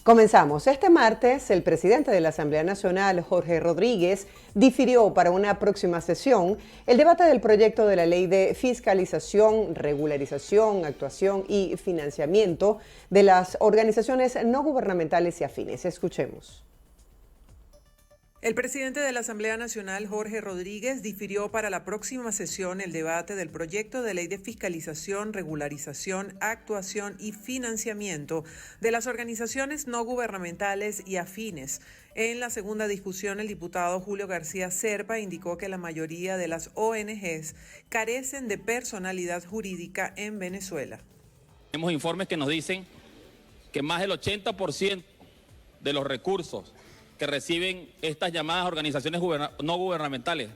Comenzamos. Este martes, el presidente de la Asamblea Nacional, Jorge Rodríguez, difirió para una próxima sesión el debate del proyecto de la Ley de Fiscalización, Regularización, Actuación y Financiamiento de las organizaciones no gubernamentales y afines. Escuchemos. El presidente de la Asamblea Nacional, Jorge Rodríguez, difirió para la próxima sesión el debate del proyecto de ley de fiscalización, regularización, actuación y financiamiento de las organizaciones no gubernamentales y afines. En la segunda discusión, el diputado Julio García Zerpa indicó que la mayoría de las ONGs carecen de personalidad jurídica en Venezuela. Tenemos informes que nos dicen que más del 80% de los recursos que reciben estas llamadas organizaciones no gubernamentales,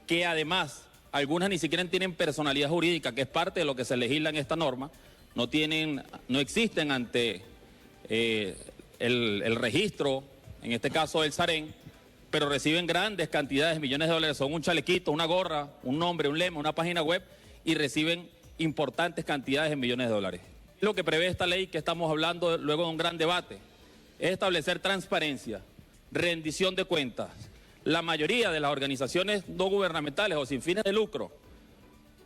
que además algunas ni siquiera tienen personalidad jurídica, que es parte de lo que se legisla en esta norma, no existen ante el registro, en este caso el SAREN, pero reciben grandes cantidades, millones de dólares, son un chalequito, una gorra, un nombre, un lema, una página web, y reciben importantes cantidades de millones de dólares. Lo que prevé esta ley que estamos hablando luego de un gran debate es establecer transparencia, rendición de cuentas. La mayoría de las organizaciones no gubernamentales o sin fines de lucro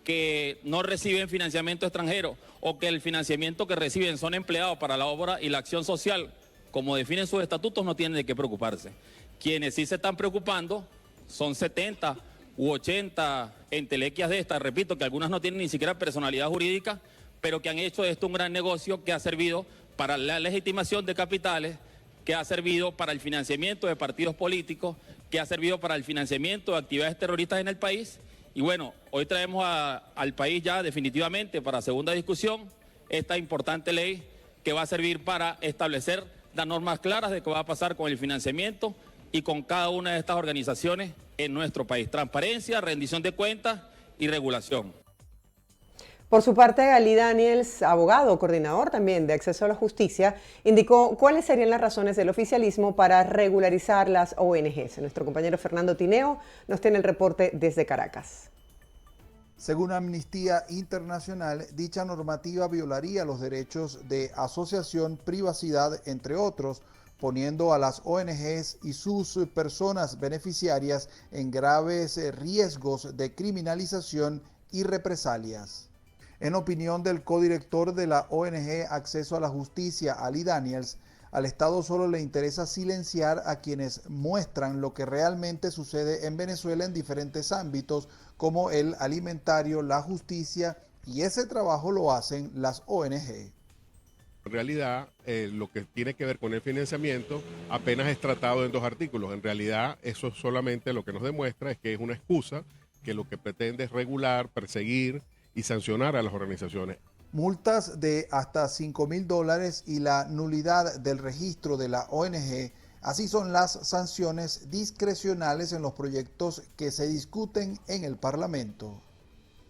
que no reciben financiamiento extranjero o que el financiamiento que reciben son empleados para la obra y la acción social, como definen sus estatutos, no tienen de qué preocuparse. Quienes sí se están preocupando son 70 u 80 entelequias de estas, repito, que algunas no tienen ni siquiera personalidad jurídica, pero que han hecho de esto un gran negocio que ha servido para la legitimación de capitales, que ha servido para el financiamiento de partidos políticos, que ha servido para el financiamiento de actividades terroristas en el país. Y bueno, hoy traemos al país ya definitivamente para segunda discusión esta importante ley que va a servir para establecer las normas claras de qué va a pasar con el financiamiento y con cada una de estas organizaciones en nuestro país. Transparencia, rendición de cuentas y regulación. Por su parte, Ali Daniels, abogado, coordinador también de acceso a la justicia, indicó cuáles serían las razones del oficialismo para regularizar las ONGs. Nuestro compañero Fernando Tineo nos tiene el reporte desde Caracas. Según Amnistía Internacional, dicha normativa violaría los derechos de asociación, privacidad, entre otros, poniendo a las ONGs y sus personas beneficiarias en graves riesgos de criminalización y represalias. En opinión del codirector de la ONG Acceso a la Justicia, Ali Daniels, al Estado solo le interesa silenciar a quienes muestran lo que realmente sucede en Venezuela en diferentes ámbitos, como el alimentario, la justicia, y ese trabajo lo hacen las ONG. En realidad, lo que tiene que ver con el financiamiento apenas es tratado en 2 artículos. En realidad, eso solamente lo que nos demuestra es que es una excusa que lo que pretende es regular, perseguir y sancionar a las organizaciones. Multas de hasta $5.000 y la nulidad del registro de la ONG, así son las sanciones discrecionales en los proyectos que se discuten en el Parlamento.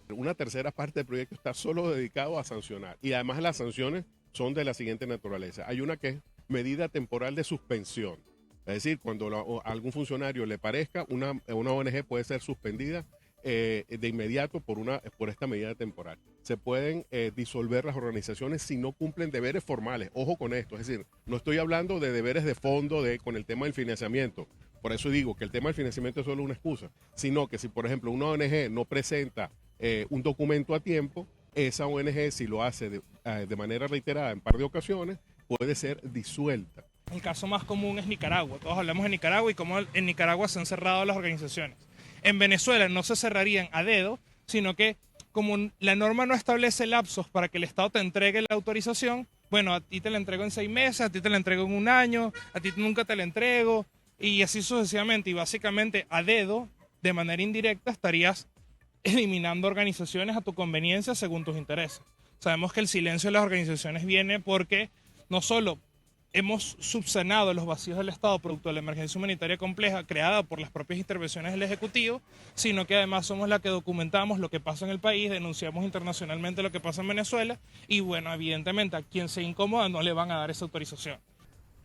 Una tercera parte del proyecto está solo dedicado a sancionar, y además las sanciones son de la siguiente naturaleza. Hay una que es medida temporal de suspensión, es decir, cuando a algún funcionario le parezca, una ONG puede ser suspendida de inmediato por esta medida temporal. Se pueden disolver las organizaciones si no cumplen deberes formales. Ojo con esto, es decir, no estoy hablando de deberes de fondo con el tema del financiamiento. Por eso digo que el tema del financiamiento es solo una excusa, sino que si, por ejemplo, una ONG no presenta un documento a tiempo, esa ONG, si lo hace de manera reiterada en par de ocasiones, puede ser disuelta. El caso más común es Nicaragua. Todos hablamos de Nicaragua y cómo en Nicaragua se han cerrado las organizaciones. En Venezuela no se cerrarían a dedo, sino que como la norma no establece lapsos para que el Estado te entregue la autorización, bueno, a ti te la entrego en 6 meses, a ti te la entrego en 1 año, a ti nunca te la entrego, y así sucesivamente. Y básicamente a dedo, de manera indirecta, estarías eliminando organizaciones a tu conveniencia según tus intereses. Sabemos que el silencio de las organizaciones viene porque no solo hemos subsanado los vacíos del Estado producto de la emergencia humanitaria compleja creada por las propias intervenciones del Ejecutivo, sino que además somos la que documentamos lo que pasa en el país, denunciamos internacionalmente lo que pasa en Venezuela y bueno, evidentemente a quien se incomoda no le van a dar esa autorización.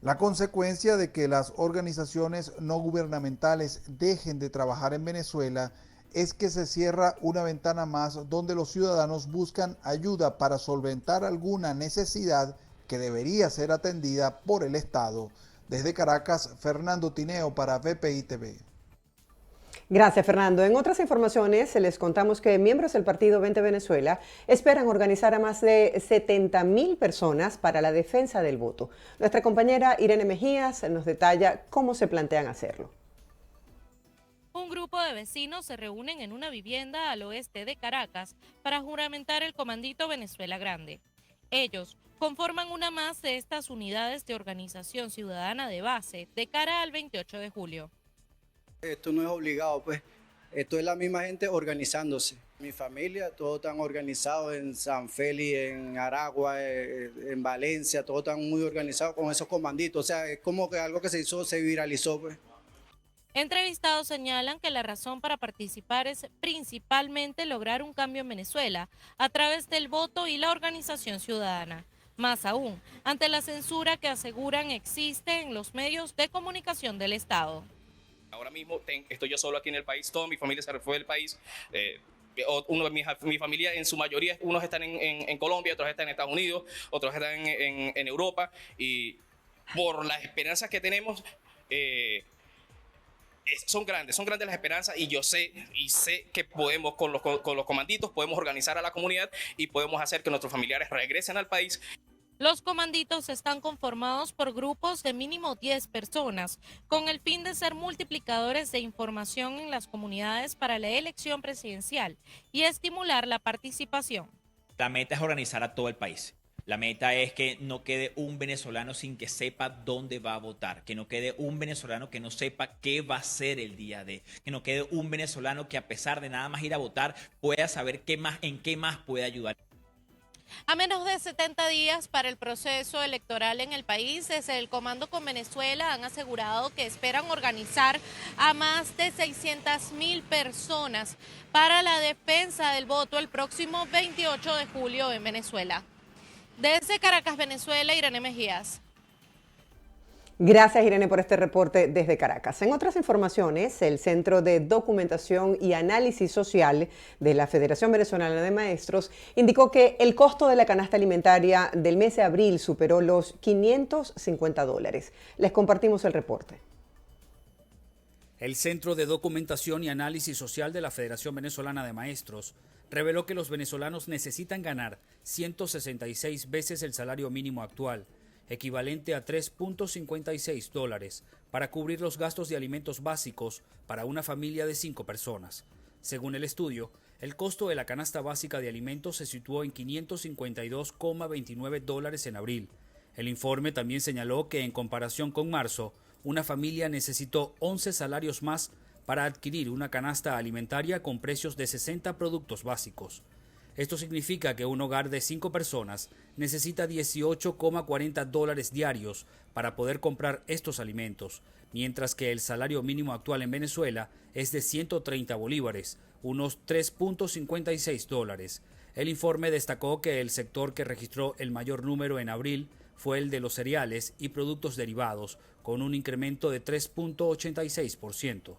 La consecuencia de que las organizaciones no gubernamentales dejen de trabajar en Venezuela es que se cierra una ventana más donde los ciudadanos buscan ayuda para solventar alguna necesidad que debería ser atendida por el Estado. Desde Caracas, Fernando Tineo para BPI TV. Gracias, Fernando. En otras informaciones, les contamos que miembros del partido 20 Venezuela esperan organizar a más de 70.000 personas para la defensa del voto. Nuestra compañera Irene Mejías nos detalla cómo se plantean hacerlo. Un grupo de vecinos se reúnen en una vivienda al oeste de Caracas para juramentar el Comandito Venezuela Grande. Ellos conforman una más de estas unidades de organización ciudadana de base de cara al 28 de julio. Esto no es obligado, pues. Esto es la misma gente organizándose. Mi familia, todos están organizados en San Félix, en Aragua, en Valencia, todos están muy organizados con esos comanditos. O sea, es como que algo que se hizo, se viralizó, pues. Entrevistados señalan que la razón para participar es principalmente lograr un cambio en Venezuela a través del voto y la organización ciudadana. Más aún, ante la censura que aseguran existe en los medios de comunicación del Estado. Ahora mismo estoy yo solo aquí en el país, toda mi familia se fue del país. Mi familia en su mayoría, unos están en Colombia, otros están en Estados Unidos, otros están en Europa. Y por las esperanzas que tenemos, son grandes las esperanzas, y yo sé que podemos con los comanditos, podemos organizar a la comunidad y podemos hacer que nuestros familiares regresen al país. Los comanditos están conformados por grupos de mínimo 10 personas, con el fin de ser multiplicadores de información en las comunidades para la elección presidencial y estimular la participación. La meta es organizar a todo el país. La meta es que no quede un venezolano sin que sepa dónde va a votar, que no quede un venezolano que no sepa qué va a hacer el día de, que no quede un venezolano que a pesar de nada más ir a votar pueda saber en qué más puede ayudar. A menos de 70 días para el proceso electoral en el país, desde el Comando con Venezuela han asegurado que esperan organizar a más de 600.000 personas para la defensa del voto el próximo 28 de julio en Venezuela. Desde Caracas, Venezuela, Irene Mejías. Gracias, Irene, por este reporte desde Caracas. En otras informaciones, el Centro de Documentación y Análisis Social de la Federación Venezolana de Maestros indicó que el costo de la canasta alimentaria del mes de abril superó los $550. Les compartimos el reporte. El Centro de Documentación y Análisis Social de la Federación Venezolana de Maestros reveló que los venezolanos necesitan ganar 166 veces el salario mínimo actual, equivalente a $3.56, para cubrir los gastos de alimentos básicos para una familia de 5 personas. Según el estudio, el costo de la canasta básica de alimentos se situó en $552,29 en abril. El informe también señaló que en comparación con marzo, una familia necesitó 11 salarios más para adquirir una canasta alimentaria con precios de 60 productos básicos. Esto significa que un hogar de 5 personas necesita $18,40 diarios para poder comprar estos alimentos, mientras que el salario mínimo actual en Venezuela es de 130 bolívares, unos $3.56. El informe destacó que el sector que registró el mayor número en abril fue el de los cereales y productos derivados, con un incremento de 3.86%.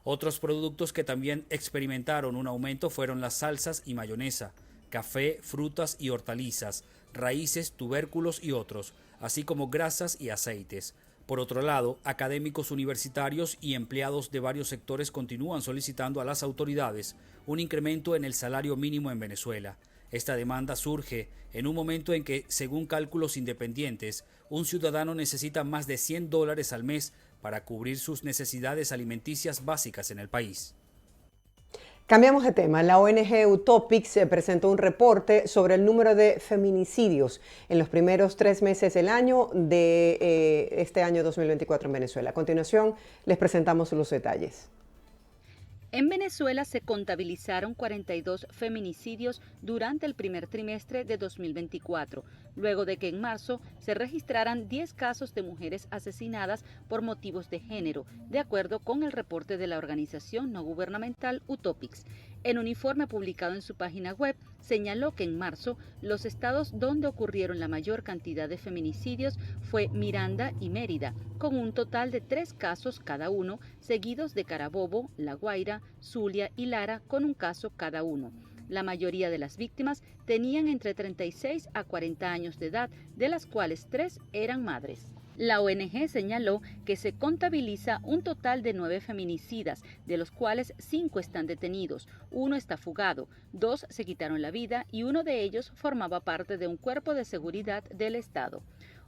Otros productos que también experimentaron un aumento fueron las salsas y mayonesa, café, frutas y hortalizas, raíces, tubérculos y otros, así como grasas y aceites. Por otro lado, académicos universitarios y empleados de varios sectores continúan solicitando a las autoridades un incremento en el salario mínimo en Venezuela. Esta demanda surge en un momento en que, según cálculos independientes, un ciudadano necesita más de $100 al mes para cubrir sus necesidades alimenticias básicas en el país. Cambiamos de tema. La ONG Utopics presentó un reporte sobre el número de feminicidios en los primeros 3 meses del año de este año 2024 en Venezuela. A continuación, les presentamos los detalles. En Venezuela se contabilizaron 42 feminicidios durante el primer trimestre de 2024, luego de que en marzo se registraran 10 casos de mujeres asesinadas por motivos de género, de acuerdo con el reporte de la organización no gubernamental Utopics. En un informe publicado en su página web, señaló que en marzo los estados donde ocurrieron la mayor cantidad de feminicidios fue Miranda y Mérida, con un total de 3 casos cada uno, seguidos de Carabobo, La Guaira, Zulia y Lara, con un caso cada uno. La mayoría de las víctimas tenían entre 36 a 40 años de edad, de las cuales 3 eran madres. La ONG señaló que se contabiliza un total de 9 feminicidas, de los cuales 5 están detenidos, 1 está fugado, 2 se quitaron la vida y 1 de ellos formaba parte de un cuerpo de seguridad del Estado.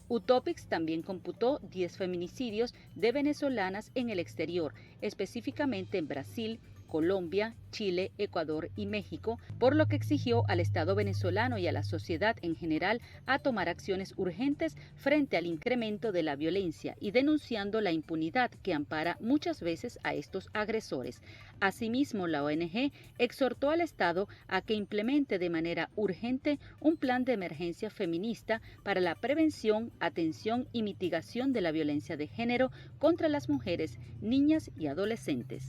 Utopics también computó 10 feminicidios de venezolanas en el exterior, específicamente en Brasil, Colombia, Chile, Ecuador y México, por lo que exigió al Estado venezolano y a la sociedad en general a tomar acciones urgentes frente al incremento de la violencia y denunciando la impunidad que ampara muchas veces a estos agresores. Asimismo, la ONG exhortó al Estado a que implemente de manera urgente un plan de emergencia feminista para la prevención, atención y mitigación de la violencia de género contra las mujeres, niñas y adolescentes.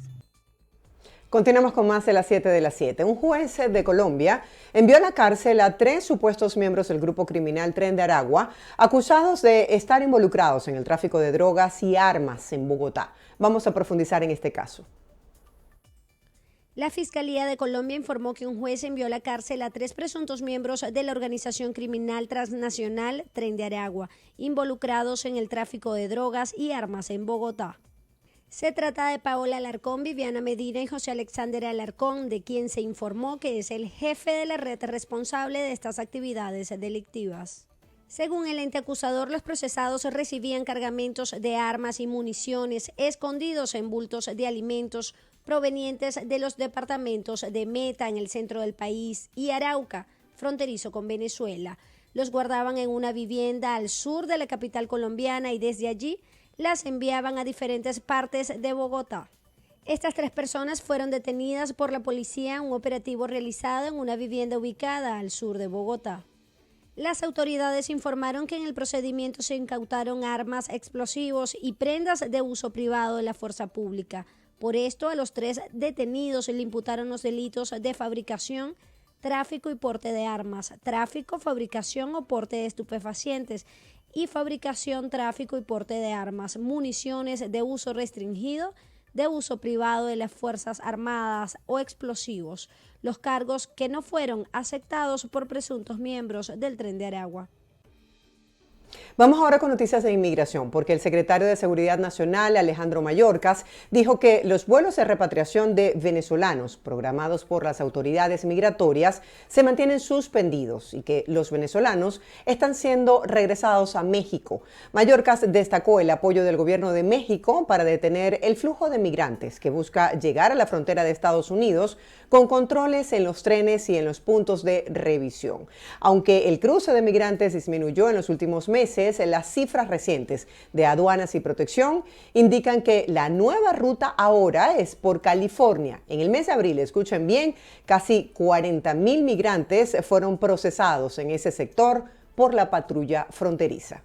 Continuamos con más de las 7 de las 7. Un juez de Colombia envió a la cárcel a 3 supuestos miembros del grupo criminal Tren de Aragua, acusados de estar involucrados en el tráfico de drogas y armas en Bogotá. Vamos a profundizar en este caso. La Fiscalía de Colombia informó que un juez envió a la cárcel a 3 presuntos miembros de la organización criminal transnacional Tren de Aragua, involucrados en el tráfico de drogas y armas en Bogotá. Se trata de Paola Alarcón, Viviana Medina y José Alexander Alarcón, de quien se informó que es el jefe de la red responsable de estas actividades delictivas. Según el ente acusador, los procesados recibían cargamentos de armas y municiones escondidos en bultos de alimentos provenientes de los departamentos de Meta, en el centro del país, y Arauca, fronterizo con Venezuela. Los guardaban en una vivienda al sur de la capital colombiana y desde allí las enviaban a diferentes partes de Bogotá. Estas 3 personas fueron detenidas por la policía en un operativo realizado en una vivienda ubicada al sur de Bogotá. Las autoridades informaron que en el procedimiento se incautaron armas, explosivos y prendas de uso privado de la fuerza pública. Por esto, a los 3 detenidos le imputaron los delitos de fabricación, tráfico y porte de armas, tráfico, fabricación o porte de estupefacientes y fabricación, tráfico y porte de armas, municiones de uso restringido, de uso privado de las Fuerzas Armadas o explosivos, los cargos que no fueron aceptados por presuntos miembros del Tren de Aragua. Vamos ahora con noticias de inmigración, porque el secretario de Seguridad Nacional, Alejandro Mayorkas, dijo que los vuelos de repatriación de venezolanos programados por las autoridades migratorias se mantienen suspendidos y que los venezolanos están siendo regresados a México. Mayorkas destacó el apoyo del gobierno de México para detener el flujo de migrantes que busca llegar a la frontera de Estados Unidos con controles en los trenes y en los puntos de revisión. Aunque el cruce de migrantes disminuyó en los últimos meses, las cifras recientes de aduanas y protección indican que la nueva ruta ahora es por California. En el mes de abril, escuchen bien, casi 40,000 migrantes fueron procesados en ese sector por la patrulla fronteriza.